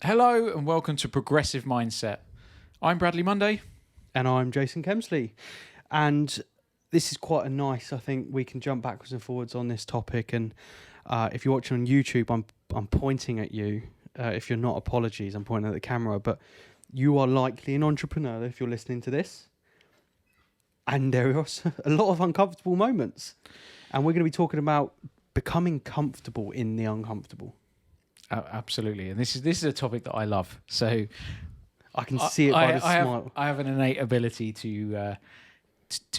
Hello and welcome to Progressive Mindset. I'm Bradley Monday. And I'm Jason Kemsley. And this is quite a nice, I think we can jump backwards and forwards on this topic. And if you're watching on YouTube, I'm pointing at you. If you're not, apologies, I'm pointing at the camera. But you are likely an entrepreneur if you're listening to this. And there are a lot of uncomfortable moments. And we're going to be talking about becoming comfortable in the uncomfortable. Absolutely. And this is a topic that I love. So I can see it by the smile. I have an innate ability to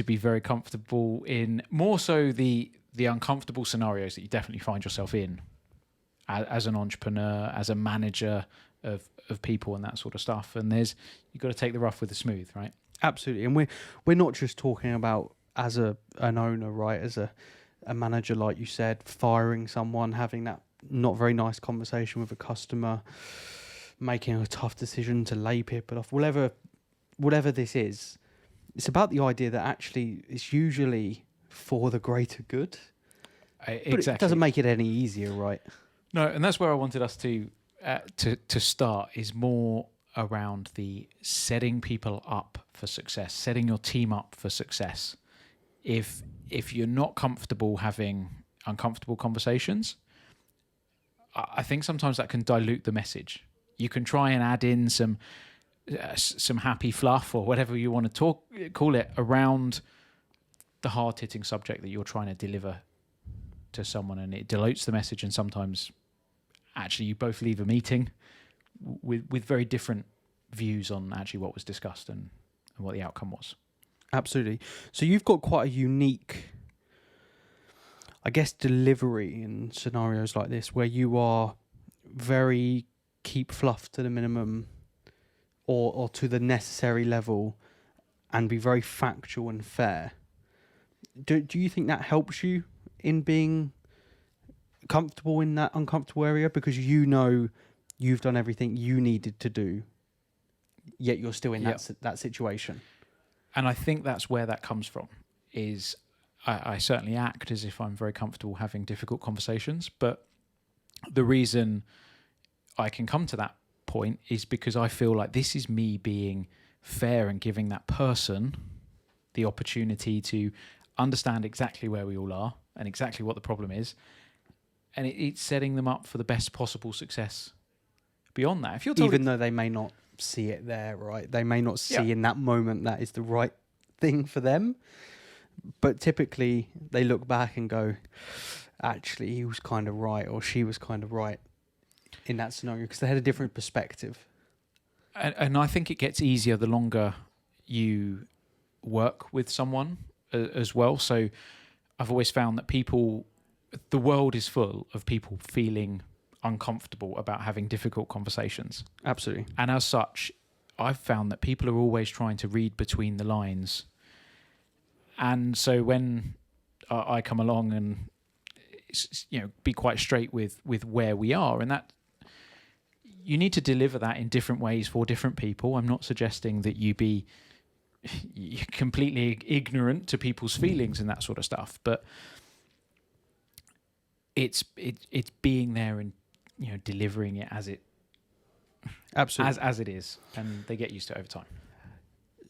be very comfortable in more so the uncomfortable scenarios that you definitely find yourself in as an entrepreneur, as a manager of people and that sort of stuff. And you've got to take the rough with the smooth, right? Absolutely. And we're not just talking about as an owner, right? As a manager, like you said, firing someone, having that not very nice conversation with a customer, making a tough decision to lay people off, whatever this is. It's about the idea that actually it's usually for the greater good. Exactly. But it doesn't make it any easier, right? No, and that's where I wanted us to start, is more around the setting people up for success, setting your team up for success. If you're not comfortable having uncomfortable conversations, I think sometimes that can dilute the message. You can try and add in some happy fluff or whatever you want to call it around the hard-hitting subject that you're trying to deliver to someone, and it dilutes the message. And sometimes, actually, you both leave a meeting with very different views on actually what was discussed and what the outcome was. Absolutely. So you've got quite a unique, I guess, delivery in scenarios like this where you are very keep fluff to the minimum or to the necessary level and be very factual and fair. Do you think that helps you in being comfortable in that uncomfortable area, because you know you've done everything you needed to do, yet you're still in that situation? And I think that's where that comes from, is I certainly act as if I'm very comfortable having difficult conversations, but the reason I can come to that point is because I feel like this is me being fair and giving that person the opportunity to understand exactly where we all are and exactly what the problem is, and it's setting them up for the best possible success beyond that. If you're Even though they may not see it there, right? They may not see in that moment that is the right thing for them. But typically they look back and go, actually, he was kind of right, or she was kind of right in that scenario, because they had a different perspective. And I think it gets easier the longer you work with someone as well. So I've always found that the world is full of people feeling uncomfortable about having difficult conversations. Absolutely. And as such, I've found that people are always trying to read between the lines. And so when I come along and be quite straight with where we are, and that you need to deliver that in different ways for different people. I'm not suggesting that you be completely ignorant to people's feelings and that sort of stuff, but it's being there and delivering it as it absolutely as it is, and they get used to it over time.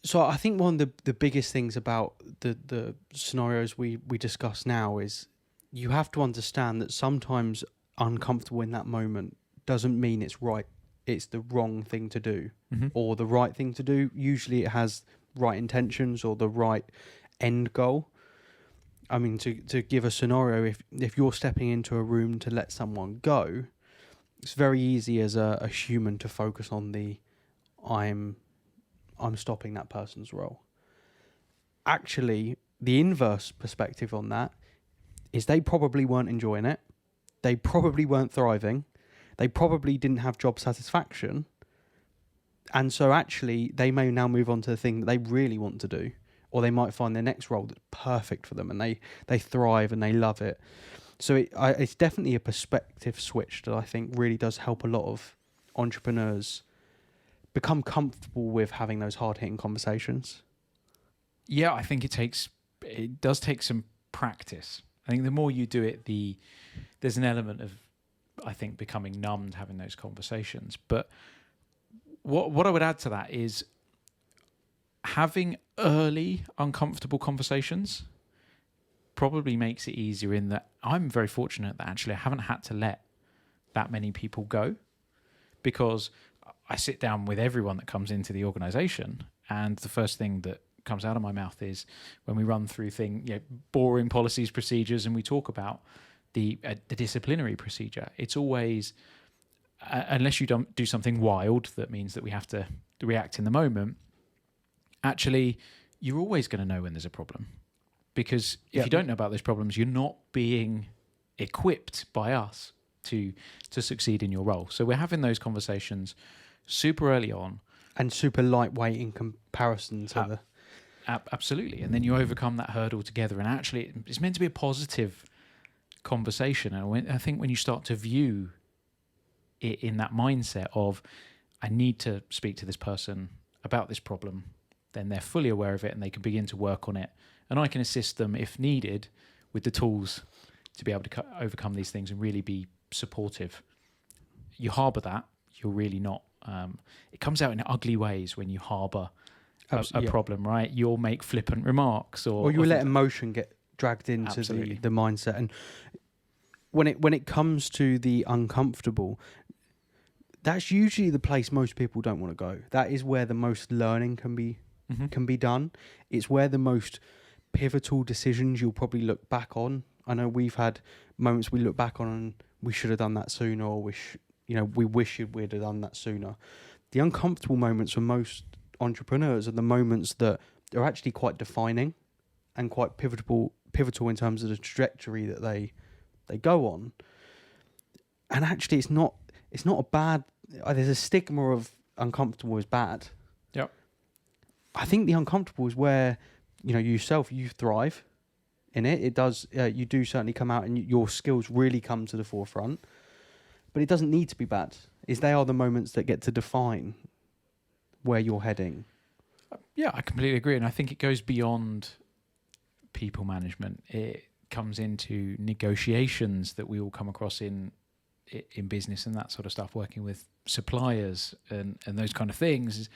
So I think one of the biggest things about the scenarios we discuss now is you have to understand that sometimes uncomfortable in that moment doesn't mean it's right. It's the wrong thing to do, or the right thing to do. Usually it has right intentions or the right end goal. I mean, to give a scenario, if you're stepping into a room to let someone go, it's very easy as a human to focus on the I'm stopping that person's role. Actually, the inverse perspective on that is they probably weren't enjoying it. They probably weren't thriving. They probably didn't have job satisfaction. And so actually, they may now move on to the thing that they really want to do, or they might find their next role that's perfect for them and they thrive and they love it. So it's definitely a perspective switch that I think really does help a lot of entrepreneurs become comfortable with having those hard-hitting conversations. Yeah, I think it does take some practice. I think the more you do it, there's an element of I think, becoming numbed having those conversations. But what I would add to that is having early uncomfortable conversations probably makes it easier, in that I'm very fortunate that actually I haven't had to let that many people go, because I sit down with everyone that comes into the organization, and the first thing that comes out of my mouth is, when we run through boring policies, procedures, and we talk about the disciplinary procedure, it's always, unless you don't do something wild that means that we have to react in the moment, actually you're always going to know when there's a problem, because if you don't know about those problems, you're not being equipped by us to succeed in your role. So we're having those conversations super early on, and super lightweight in comparison to absolutely. And then you overcome that hurdle together, and actually it's meant to be a positive conversation. And I think when you start to view it in that mindset of, I need to speak to this person about this problem, then they're fully aware of it and they can begin to work on it, and I can assist them if needed with the tools to be able to overcome these things and really be supportive. You harbour that, you're really not. It comes out in ugly ways when you harbour a problem, right? You'll make flippant remarks, or you'll let emotion get dragged into the mindset. And when it comes to the uncomfortable, that's usually the place most people don't want to go. That is where the most learning can be done. It's where the most pivotal decisions you'll probably look back on. I know we've had moments we look back on and we should have done that sooner, or we wish we'd have done that sooner. The uncomfortable moments for most entrepreneurs are the moments that are actually quite defining and quite pivotal in terms of the trajectory that they go on. And actually, it's not a bad. There's a stigma of uncomfortable as bad. Yep. I think the uncomfortable is where you thrive in it. It does. You do certainly come out, and your skills really come to the forefront. But it doesn't need to be bad. They are the moments that get to define where you're heading. Yeah, I completely agree, and I think it goes beyond people management. It comes into negotiations that we all come across in business and that sort of stuff, working with suppliers and those kind of things.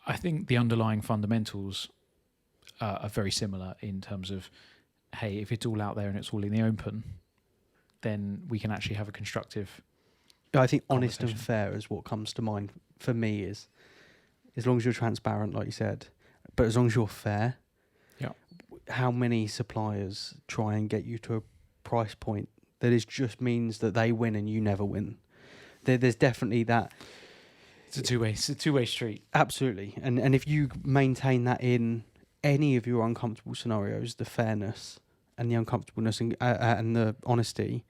I think the underlying fundamentals are very similar in terms of, hey, if it's all out there and it's all in the open, then we can actually have a constructive. I think honest and fair is what comes to mind for me. Is as long as you're transparent, like you said, but as long as you're fair. Yeah. How many suppliers try and get you to a price point that just means that they win and you never win? There's definitely that. It's a two-way street. Absolutely. And if you maintain that in any of your uncomfortable scenarios, the fairness and the uncomfortableness and the honesty,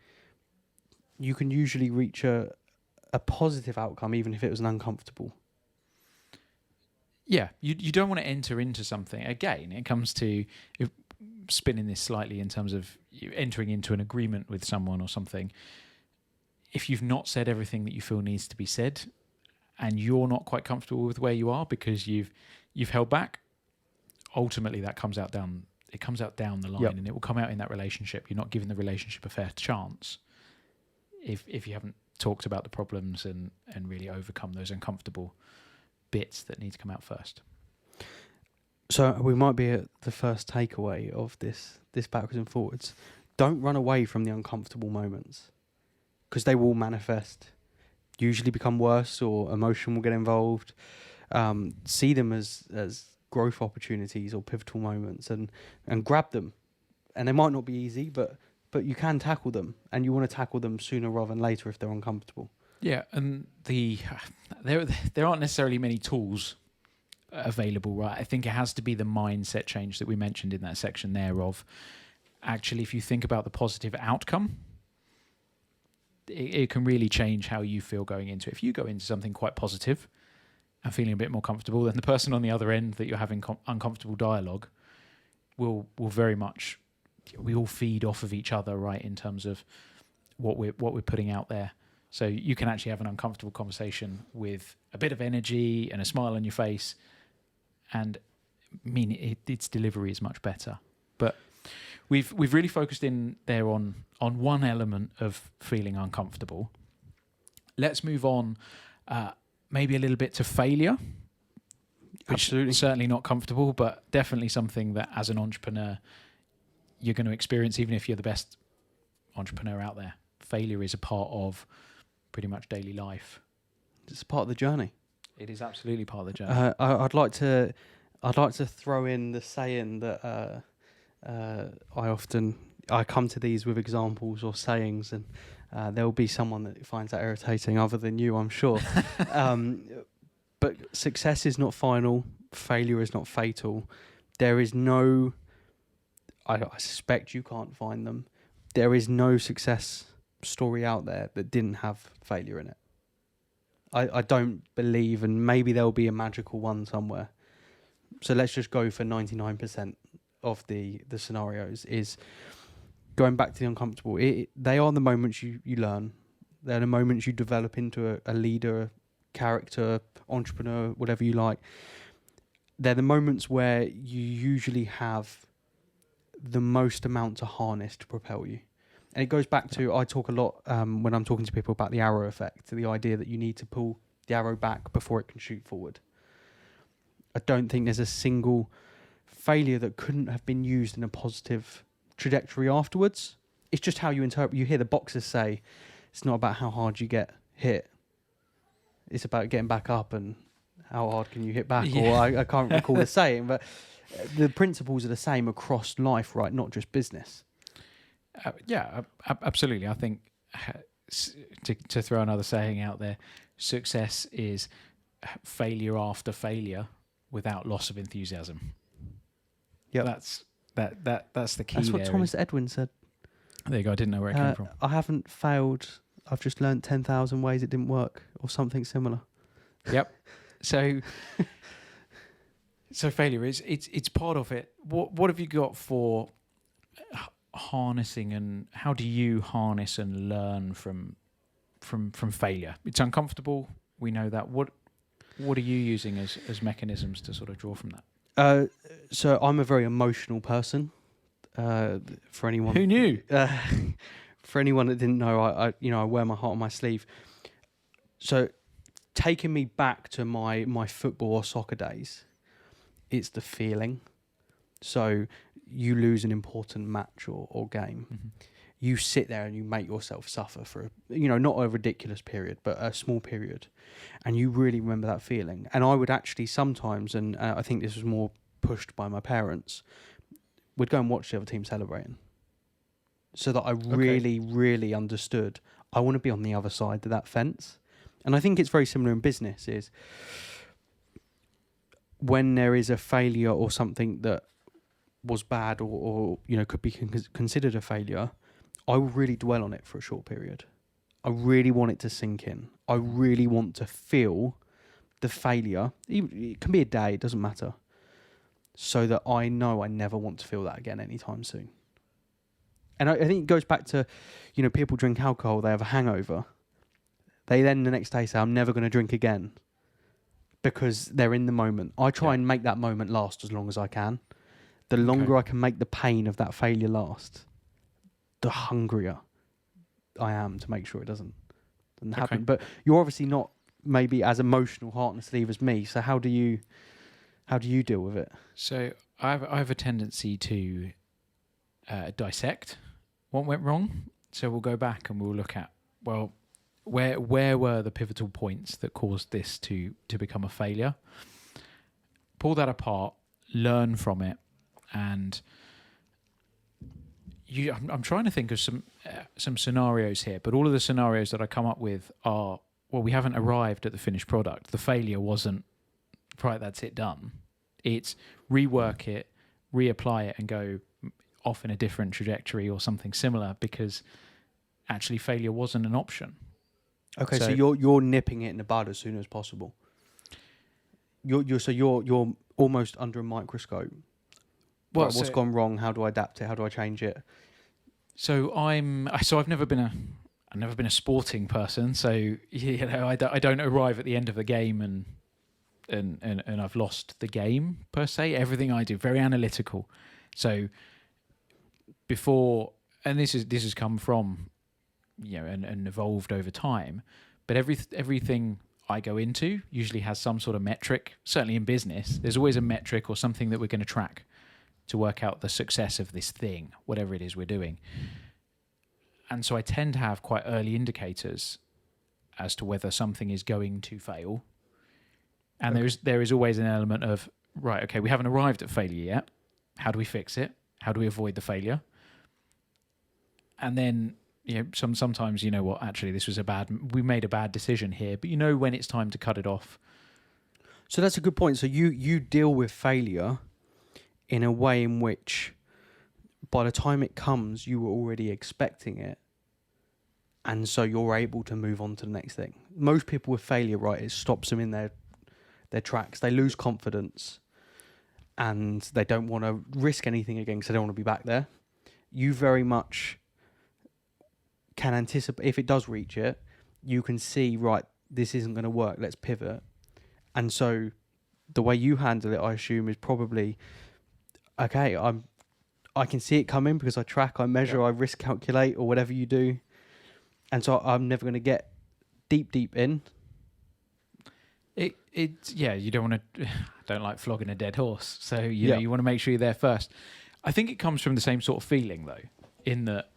you can usually reach a positive outcome, even if it was an uncomfortable. Yeah, you don't want to enter into something. Again, it comes to spinning this slightly in terms of you entering into an agreement with someone or something. If you've not said everything that you feel needs to be said, and you're not quite comfortable with where you are because you've held back, ultimately that comes out down the line. Yep. And it will come out in that relationship. You're not giving the relationship a fair chance if you haven't talked about the problems and really overcome those uncomfortable bits that need to come out first. So we might be at the first takeaway of this backwards and forwards. Don't run away from the uncomfortable moments, because they will manifest, usually become worse, or emotion will get involved. See them as growth opportunities or pivotal moments, and grab them. And they might not be easy, but you can tackle them, and you want to tackle them sooner rather than later if they're uncomfortable. Yeah, and there aren't necessarily many tools available, right? I think it has to be the mindset change that we mentioned in that section there of, actually, if you think about the positive outcome, it can really change how you feel going into it. If you go into something quite positive and feeling a bit more comfortable, then the person on the other end that you're having uncomfortable dialogue will very much, we all feed off of each other, right, in terms of what we're putting out there. So you can actually have an uncomfortable conversation with a bit of energy and a smile on your face, and its delivery is much better. But we've really focused in there on one element of feeling uncomfortable. Let's move on, maybe a little bit to failure. Which Absolutely. certainly not comfortable, but definitely something that as an entrepreneur you're going to experience, even if you're the best entrepreneur out there. Failure is a part of pretty much daily life. It's part of the journey. It is absolutely part of the journey. I'd like to throw in the saying that I come to these with examples or sayings, and there will be someone that finds that irritating other than you, I'm sure. But success is not final. Failure is not fatal. There is no. I suspect you can't find them. There is no success story out there that didn't have failure in it. I don't believe, and maybe there'll be a magical one somewhere. So let's just go for 99% of the scenarios is going back to the uncomfortable. They are the moments you learn. They're the moments you develop into a leader, a character, entrepreneur, whatever you like. They're the moments where you usually have the most amount to harness to propel you. And it goes back to, I talk a lot when I'm talking to people about the arrow effect, the idea that you need to pull the arrow back before it can shoot forward. I don't think there's a single failure that couldn't have been used in a positive trajectory afterwards. It's just how you interpret. You hear the boxers say, it's not about how hard you get hit. It's about getting back up and how hard can you hit back. Yeah. Or I can't recall the saying, but the principles are the same across life, right? Not just business. Absolutely. I think to throw another saying out there, success is failure after failure without loss of enthusiasm. Yeah, that's the key. That's what there. Thomas Edwin said. There you go. I didn't know where it came from. I haven't failed. I've just learned 10,000 ways it didn't work, or something similar. Yep. So failure is it's part of it. What have you got for harnessing, and how do you harness and learn from failure? It's uncomfortable. We know that. What are you using as mechanisms to sort of draw from that? So I'm a very emotional person. For anyone who knew, for anyone that didn't know, I wear my heart on my sleeve. So taking me back to my football or soccer days, it's the feeling. So you lose an important match or game. Mm-hmm. You sit there and you make yourself suffer for, not a ridiculous period, but a small period. And you really remember that feeling. And I would actually sometimes, and I think this was more pushed by my parents, would go and watch the other team celebrating. So that I really, really understood, I want to be on the other side of that fence. And I think it's very similar in business, is when there is a failure or something that was bad or could be considered a failure, I will really dwell on it for a short period. I really want it to sink in. I really want to feel the failure. It can be a day, it doesn't matter. So that I know I never want to feel that again anytime soon. And I think it goes back to, people drink alcohol, they have a hangover. They then the next day say, I'm never going to drink again. Because they're in the moment. I try and make that moment last as long as I can. The longer I can make the pain of that failure last, the hungrier I am to make sure it doesn't happen. But you're obviously not maybe as emotional, heart on the sleeve as me. So how do you deal with it? So I have a tendency to dissect what went wrong. So we'll go back and we'll look at, well, where were the pivotal points that caused this to become a failure? Pull that apart, learn from it, and I'm trying to think of some scenarios here, but all of the scenarios that I come up with are, well, we haven't arrived at the finished product. The failure wasn't, right, that's it, done. It's rework it, reapply it, and go off in a different trajectory or something similar, because actually failure wasn't an option. Okay, so you're nipping it in the bud as soon as possible. You're almost under a microscope. Well, what's gone wrong? How do I adapt it? How do I change it? So I've never been a sporting person. So I don't arrive at the end of the game and I've lost the game per se. Everything I do very analytical. So before, and this has come from, and evolved over time, but everything I go into usually has some sort of metric. Certainly in business, there's always a metric or something that we're going to track to work out the success of this thing, whatever it is we're doing. And so I tend to have quite early indicators as to whether something is going to fail. And there is always an element of, right, okay, we haven't arrived at failure yet. How do we fix it? How do we avoid the failure? And then, sometimes, actually we made a bad decision here, but when it's time to cut it off. So that's a good point. So you deal with failure in a way in which by the time it comes, you were already expecting it. And so you're able to move on to the next thing. Most people with failure, right, it stops them in their tracks. They lose confidence and they don't want to risk anything again because they don't want to be back there. You very much can anticipate, if it does reach it, you can see, right, this isn't going to work, let's pivot. And so the way you handle it, I assume, is probably, okay, I can see it coming because I track, I measure, I risk calculate, or whatever you do. And so I'm never going to get deep in. You don't want to, don't like flogging a dead horse. So, you want to make sure you're there first. I think it comes from the same sort of feeling, though, in that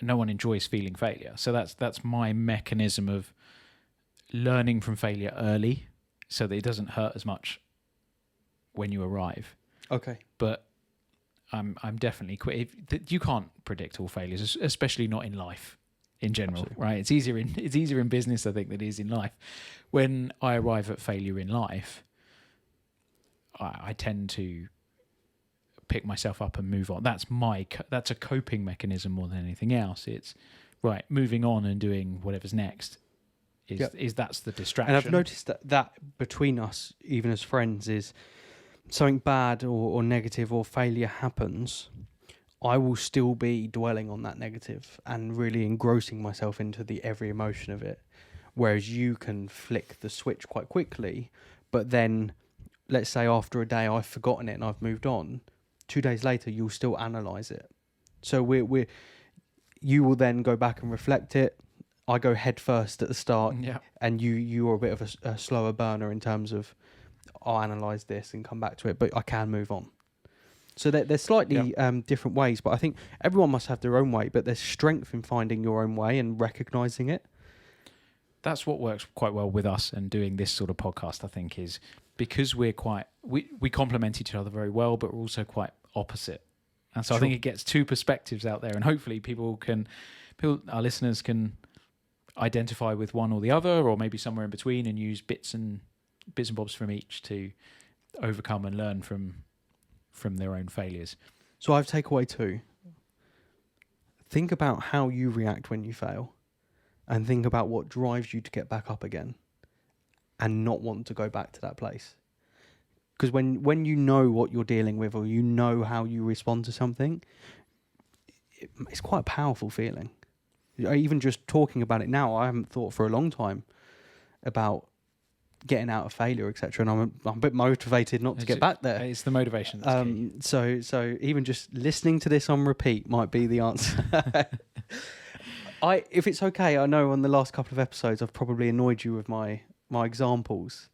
no one enjoys feeling failure. So that's my mechanism of learning from failure early so that it doesn't hurt as much when you arrive. Okay. But I'm definitely you can't predict all failures, especially not in life in general. Absolutely. Right? It's easier in business, I think, than it is in life. When I arrive at failure in life, I tend to pick myself up and move on. That's a coping mechanism more than anything else. It's right, moving on and doing whatever's next. That's the distraction. And I've noticed that between us, even as friends, is something bad or negative or failure happens, I will still be dwelling on that negative and really engrossing myself into every emotion of it. Whereas you can flick the switch quite quickly, but then, let's say after a day I've forgotten it and I've moved on, 2 days later you'll still analyse it. So you will then go back and reflect it. I go head first at the start, and you are a bit of a slower burner in terms of, I'll analyse this and come back to it, but I can move on. So there's slightly different ways, but I think everyone must have their own way, but there's strength in finding your own way and recognising it. That's what works quite well with us and doing this sort of podcast, I think, is because we complement each other very well, but we're also quite opposite. And so I think it gets two perspectives out there, and hopefully our listeners can identify with one or the other, or maybe somewhere in between, and use bits and bobs from each to overcome and learn from their own failures. So I've takeaway 2. Think about how you react when you fail, and think about what drives you to get back up again and not want to go back to that place. Because when you know what you're dealing with, or you know how you respond to something, it's quite a powerful feeling. Even just talking about it now, I haven't thought for a long time about getting out of failure, etc. And I'm a bit motivated not to get back there. It's the motivation that's key. So even just listening to this on repeat might be the answer. If it's okay, I know on the last couple of episodes I've probably annoyed you with my examples.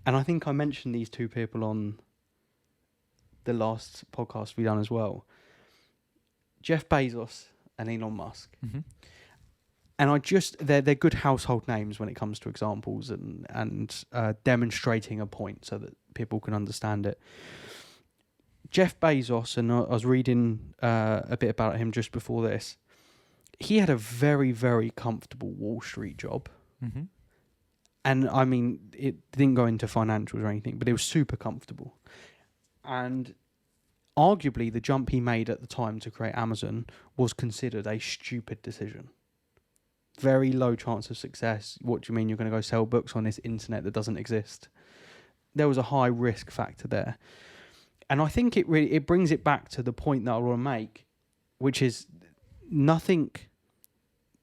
And I think I mentioned these 2 people on the last podcast we done as well. Jeff Bezos and Elon Musk. Mm-hmm. And they're good household names when it comes to examples and demonstrating a point so that people can understand it. Jeff Bezos, and I was reading a bit about him just before this, he had a very, very comfortable Wall Street job. Mm-hmm. And I mean, it didn't go into financials or anything, but it was super comfortable. And arguably, the jump he made at the time to create Amazon was considered a stupid decision. Very low chance of success. What do you mean you're going to go sell books on this internet that doesn't exist? There was a high risk factor there. And I think it brings it back to the point that I want to make, which is nothing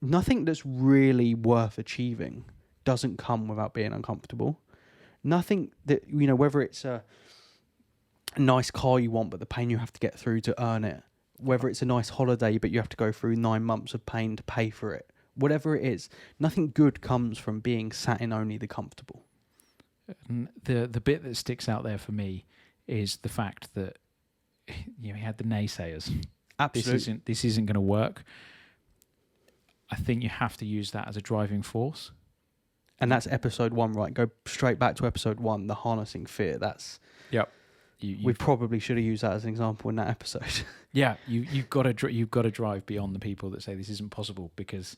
that's really worth achieving doesn't come without being uncomfortable. Nothing that, whether it's a nice car you want, but the pain you have to get through to earn it. Whether it's a nice holiday, but you have to go through 9 months of pain to pay for it. Whatever it is, nothing good comes from being sat in only the comfortable. And the bit that sticks out there for me is the fact that he had the naysayers. Absolutely. This isn't going to work. I think you have to use that as a driving force. And that's episode 1, right? Go straight back to episode 1, the harnessing fear. That's we probably should have used that as an example in that episode. Yeah, you've got to drive beyond the people that say this isn't possible, because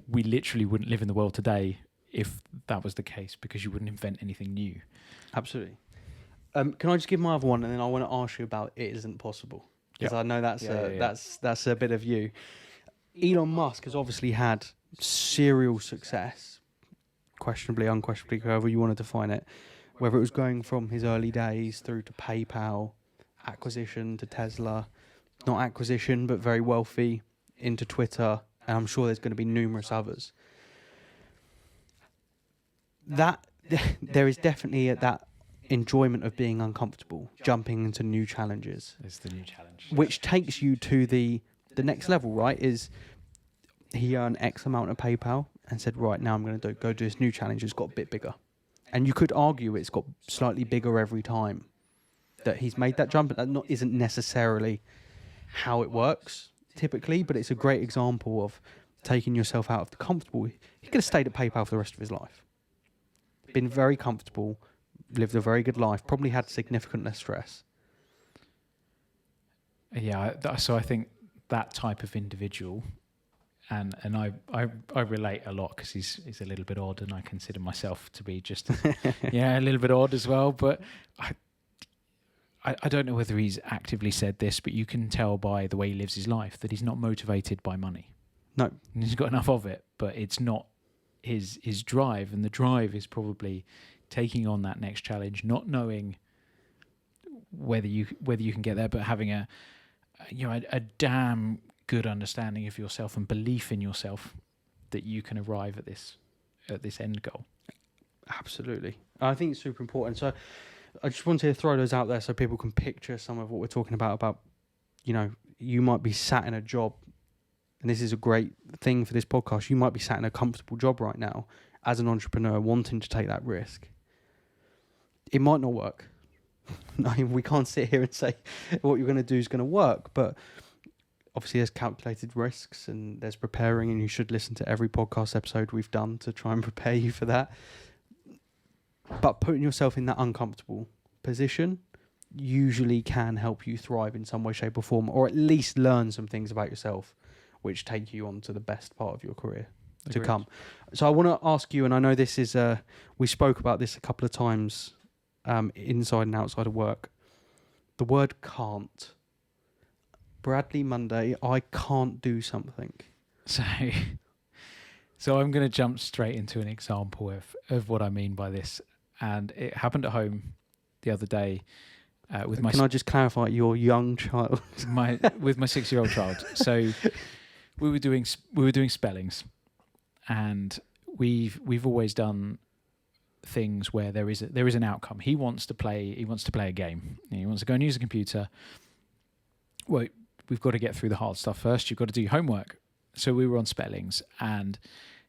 we literally wouldn't live in the world today if that was the case, because you wouldn't invent anything new. Absolutely. Can I just give my other one, and then I want to ask you about it isn't possible, because I know that's a bit of you. Elon Musk has obviously had serial success, questionably, unquestionably, however you want to define it, whether it was going from his early days through to PayPal, acquisition to Tesla, not acquisition, but very wealthy, into Twitter, and I'm sure there's going to be numerous others. That there is definitely that enjoyment of being uncomfortable, jumping into new challenges. It's the new challenge. Which takes you to the next level, right? Is he earned X amount of PayPal and said, right, now I'm going to go do this new challenge. It's got a bit bigger. And you could argue it's got slightly bigger every time that he's made that jump, but that isn't necessarily how it works typically, but it's a great example of taking yourself out of the comfortable. He could have stayed at PayPal for the rest of his life. Been very comfortable, lived a very good life, probably had significant less stress. Yeah, so I think that type of individual, and I relate a lot, because he's a little bit odd, and I consider myself to be just a little bit odd as well. But I don't know whether he's actively said this, but you can tell by the way he lives his life that he's not motivated by money. No, and he's got enough of it, but it's not his drive, and the drive is probably taking on that next challenge, not knowing whether you can get there, but having a damn good understanding of yourself and belief in yourself that you can arrive at this end goal. Absolutely. I think it's super important. So I just wanted to throw those out there so people can picture some of what we're talking about, you might be sat in a job, and this is a great thing for this podcast. You might be sat in a comfortable job right now as an entrepreneur wanting to take that risk. It might not work. We can't sit here and say what you're going to do is going to work, but obviously there's calculated risks and there's preparing, and you should listen to every podcast episode we've done to try and prepare you for that. But putting yourself in that uncomfortable position usually can help you thrive in some way, shape or form, or at least learn some things about yourself which take you on to the best part of your career to come. So I want to ask you, and I know this is, we spoke about this a couple of times inside and outside of work, the word can't. Bradley Monday, I can't do something. So I'm going to jump straight into an example of what I mean by this. And it happened at home the other day with my... Can I just clarify, your young child? With my 6-year-old child. So we were doing spellings, and we've always done things where there is an outcome. He wants to play a game. He wants to go and use a computer. Well, we've got to get through the hard stuff first. You've got to do your homework. So we were on spellings, and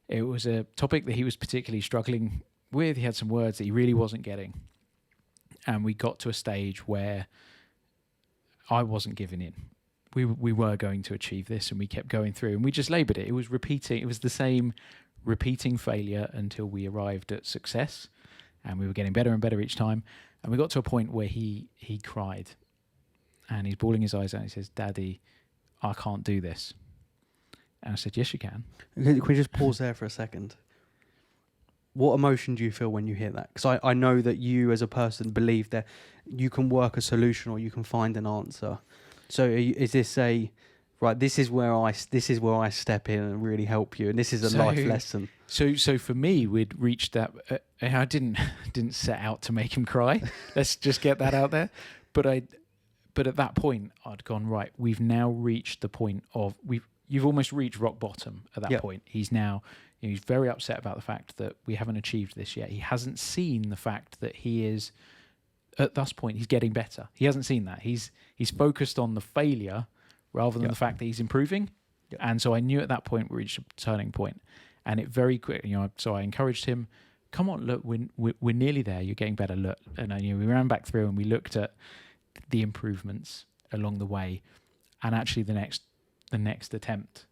it was a topic that he was particularly struggling with. He had some words that he really wasn't getting. And we got to a stage where I wasn't giving in. We were going to achieve this, and we kept going through, and we just laboured it. It was repeating. It was the same repeating failure until we arrived at success, and we were getting better and better each time. And we got to a point where he cried, and he's bawling his eyes out. He says, "Daddy, I can't do this." And I said, "Yes, you can." Can we just pause there for a second? What emotion do you feel when you hear that? Because I know that you as a person believe that you can work a solution or you can find an answer. So is this this is where I step in and really help you, and this is a life lesson? So for me, we'd reached that. I didn't set out to make him cry. Let's just get that out there. But at that point, I'd gone, right, we've now reached the point of you've almost reached rock bottom at that point. He's now, he's very upset about the fact that we haven't achieved this yet. He hasn't seen the fact that he is at this point he's getting better. He hasn't seen that. He's focused on the failure rather than the fact that he's improving. Yep. And so I knew at that point we reached a turning point, and it very quick. So I encouraged him. Come on, look, we're nearly there. You're getting better. Look, and we ran back through and we looked at the improvements along the way, and actually the next attempt,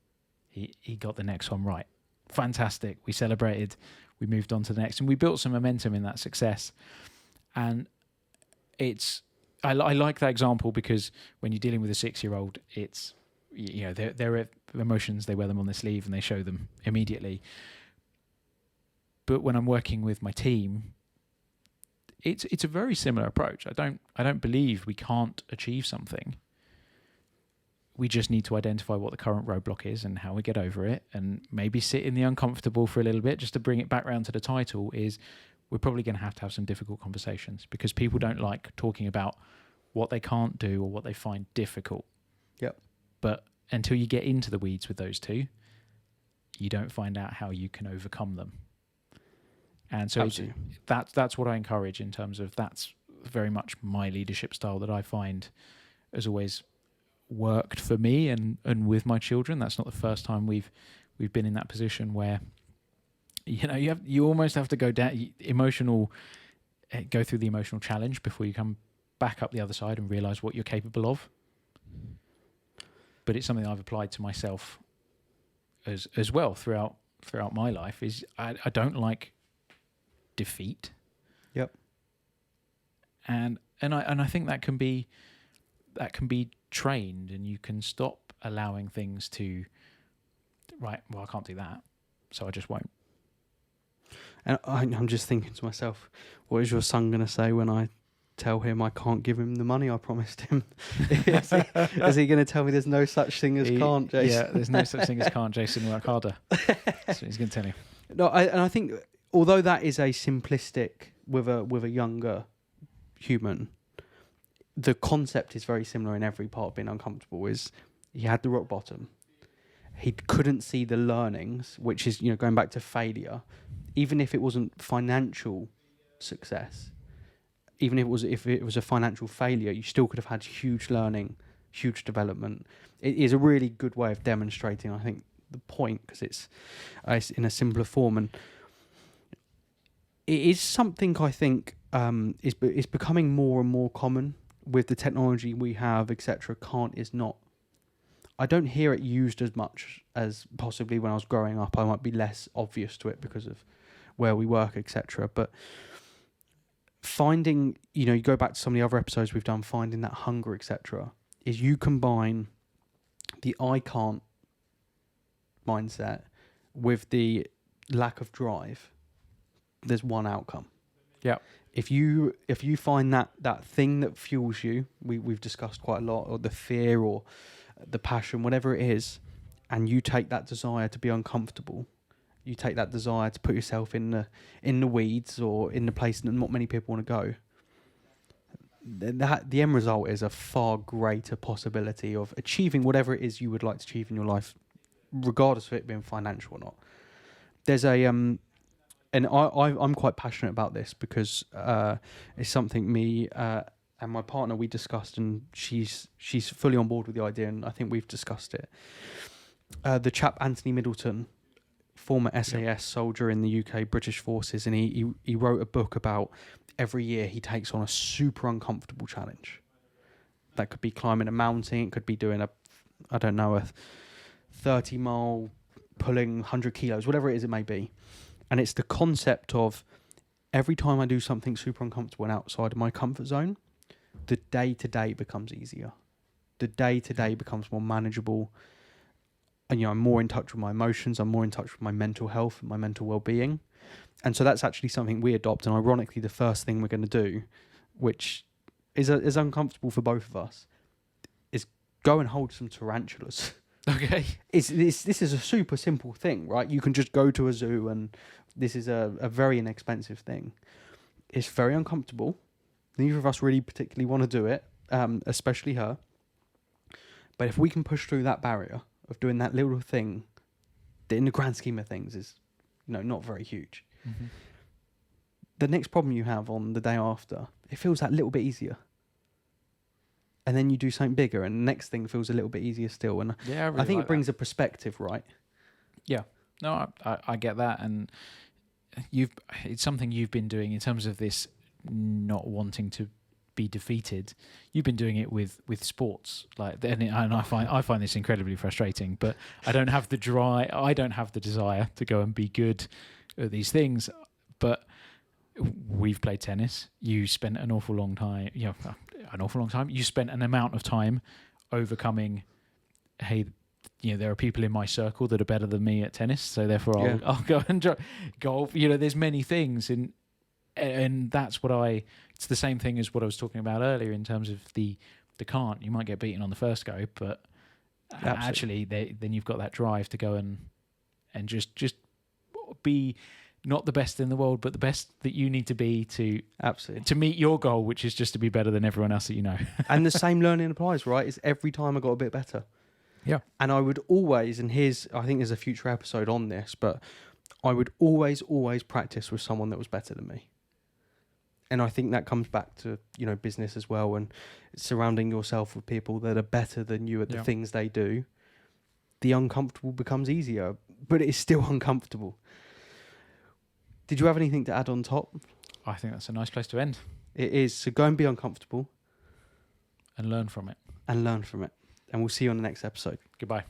he got the next one right. Fantastic. We celebrated. We moved on to the next, and we built some momentum in that success. And I like that example because when you're dealing with a 6-year-old, it's their emotions, they wear them on their sleeve and they show them immediately. But when I'm working with my team, it's a very similar approach. I don't believe we can't achieve something. We just need to identify what the current roadblock is and how we get over it, and maybe sit in the uncomfortable for a little bit. Just to bring it back around to the title, is we're probably going to have some difficult conversations because people don't like talking about what they can't do or what they find difficult. Yep. But until you get into the weeds with those two, you don't find out how you can overcome them. And so that's what I encourage in terms of, that's very much my leadership style that I find has always worked for me and with my children. That's not the first time we've been in that position where you almost have to go through the emotional challenge before you come back up the other side and realize what you're capable of. But it's something I've applied to myself as well throughout my life. Is I don't like defeat. Yep. And I think that can be trained, and you can stop allowing things to, right, well, I can't do that, so I just won't. And I'm just thinking to myself, what is your son going to say when I tell him I can't give him the money I promised him? Is he going to tell me there's no such thing as can't, Jason? Yeah, there's no such thing as can't, Jason. Work harder. That's what he's going to tell you. No, I think although that is a simplistic with a younger human, the concept is very similar in every part of being uncomfortable. Is he had the rock bottom. He couldn't see the learnings, which is, going back to failure. Even if it wasn't financial success, even if it was a financial failure, you still could have had huge learning, huge development. It is a really good way of demonstrating, I think, the point, because it's in a simpler form, and it is something I think is becoming more and more common with the technology we have, etc. Can't is not. I don't hear it used as much as possibly when I was growing up. I might be less obvious to it because of where we work, etc. But finding, you go back to some of the other episodes we've done, finding that hunger, etc., is you combine the I can't mindset with the lack of drive. There's one outcome. Yeah. If you find that thing that fuels you, we've discussed quite a lot, or the fear or the passion, whatever it is, and you take that desire to be uncomfortable, you take that desire to put yourself in the weeds or in the place that not many people want to go, the end result is a far greater possibility of achieving whatever it is you would like to achieve in your life, regardless of it being financial or not. There's and I'm quite passionate about this because it's something me and my partner, we discussed, and she's fully on board with the idea, and I think we've discussed it. The chap Anthony Middleton, former SAS soldier in the UK British Forces, and he wrote a book about every year he takes on a super uncomfortable challenge. That could be climbing a mountain, it could be doing a 30-mile pulling 100 kilos, whatever it is it may be. And it's the concept of every time I do something super uncomfortable and outside of my comfort zone, the day-to-day becomes easier. The day-to-day becomes more manageable. And, I'm more in touch with my emotions. I'm more in touch with my mental health and my mental well-being. And so that's actually something we adopt. And ironically, the first thing we're going to do, which is uncomfortable for both of us, is go and hold some tarantulas. Okay. This is a super simple thing, right? You can just go to a zoo, and this is a very inexpensive thing. It's very uncomfortable. Neither of us really particularly want to do it, especially her. But if we can push through that barrier of doing that little thing, that in the grand scheme of things is, not very huge. Mm-hmm. the next problem you have on the day after, it feels that little bit easier. And then you do something bigger, and the next thing feels a little bit easier still. And Yeah, I think it brings a perspective, right? Yeah, no, I get that, and it's something you've been doing in terms of this not wanting to be defeated. You've been doing it with sports, like, and I find this incredibly frustrating. But I don't have the desire to go and be good at these things. But we've played tennis. You spent an awful long time. You spent an amount of time overcoming. Hey, there are people in my circle that are better than me at tennis, so therefore I'll go and golf. There's many things, and that's what it's the same thing as what I was talking about earlier in terms of the can't. You might get beaten on the first go, but actually then you've got that drive to go and just be not the best in the world, but the best that you need to be to meet your goal, which is just to be better than everyone else that you know. And the same learning applies, right? It's every time I got a bit better. Yeah. And I would always, I think there's a future episode on this, but I would always practice with someone that was better than me. And I think that comes back to, business as well, and surrounding yourself with people that are better than you at the things they do. The uncomfortable becomes easier, but it is still uncomfortable. Did you have anything to add on top? I think that's a nice place to end. It is. So go and be uncomfortable. And learn from it. And we'll see you on the next episode. Goodbye.